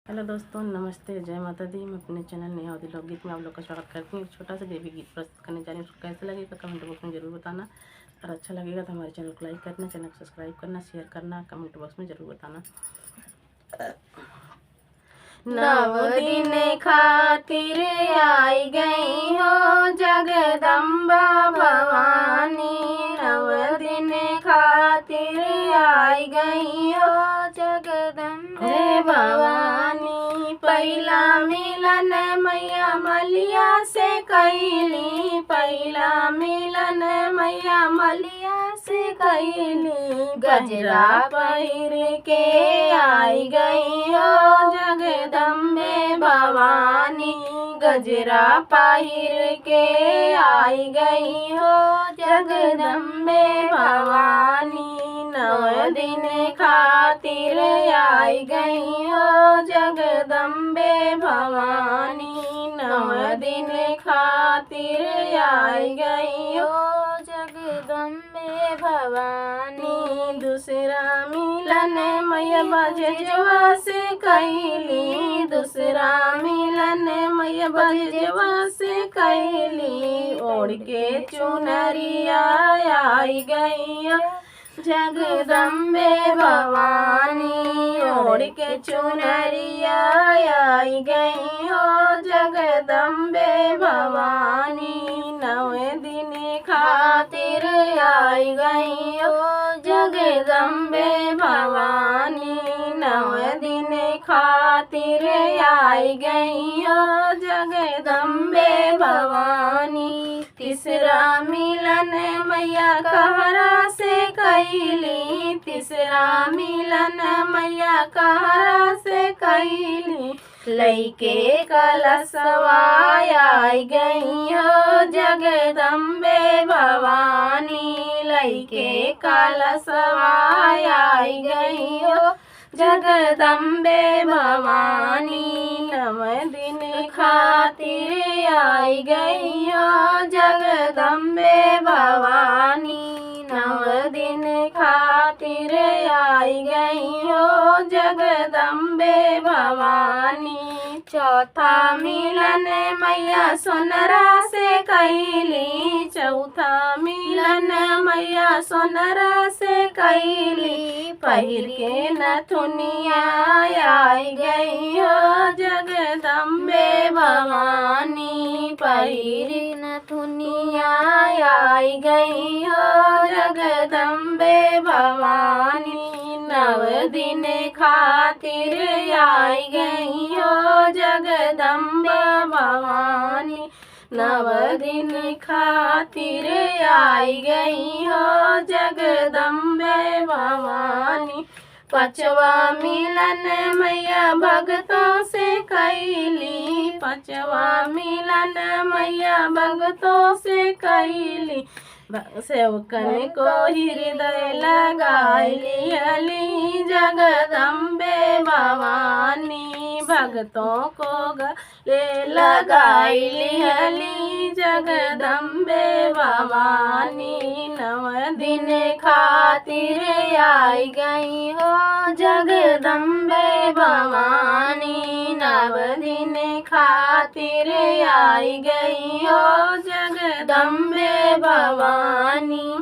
Hello दोस्तों, नमस्ते, जय माता दी। मैं अपने चैनल नेहा उदी लोकगीत में आप लोग का स्वागत करती हूँ। एक छोटा सा देवी गीत प्रस्तुत करने जा रही हूँ। उसको कैसे लगेगा कमेंट बॉक्स में ज़रूर बताना। और अच्छा लगेगा तो हमारे चैनल को लाइक करना, चैनल को सब्सक्राइब करना, शेयर करना, कमेंट बॉक्स में ज़रूर बताना। नव दिन खातिर आई गई हो जगदम्बा भवानी, नव दिन खातिर आई गई हो जगदम्बे भवानी। पहिला मिलन मैया मलिया से कैली, पहिला मिलन मैया मलिया से कैली। गजरा पहिर के आई गई हो जगदम्बे भवानी, गजरा पहिर के आई गई हो जगदम्बे भवानी। नौ दिन खातिर आई गई हो जगदम्बे भवानी, नौ दिन खातिर आई गई हो जगदम्बे भवानी। दूसरा मिलन मैया बजवा से कैली, दूसरा मिलन मैया बजवा से कैली। ओढ़ के चुनरिया आई गई जगदम्बे भवानी, ओढ़ के चुनरिया आई गई हो जगदम्बे भवानी। नवे दिन खातिर आई गई हो जगदम्बे भवानी, नवे दिन खातिर आई गई हो जगदम्बे भवानी। तीसरा मिलन मैया कहरा से कैली, तीसरा मिलन मैया कहरा से कैली। लइके कलशवा आई गई हो जगदम्बे भवानी, लइके कलशवा आई गई हो जगदम्बे भवानी। नव दिन खातिर आई गई हो जगदम्बे भवानी, नव दिन खातिर आई गई हो जगदम्बे भवानी। चौथा मिलन मैया सोनरा से कैली, चौथा मिलन मैया सोनरा से कैली। पहिर के नथुनिया आई गई हो जगदम्बे भवानी, पहिर नथुनिया आई गई हो जगदम्बे भवानी। नव दिन खातिर आई गई हो जगदम्बे भवानी, नव दिन खातिर आई गई हो जगदम्बे भवानी। पांचवा मिलन मैया भगतों से कैली, पांचवा मिलन मैया भगतों से कैली। सेवकन को हृदय लगाई हली जगदम्बे भवानी, भगतों को गले लगाई हली जगदम्बे भवानी। नव दिन खातिर आई गई हो जगदम्बे भवानी, नव दिन खातिर आई गई हो जगदम्बे भवानी।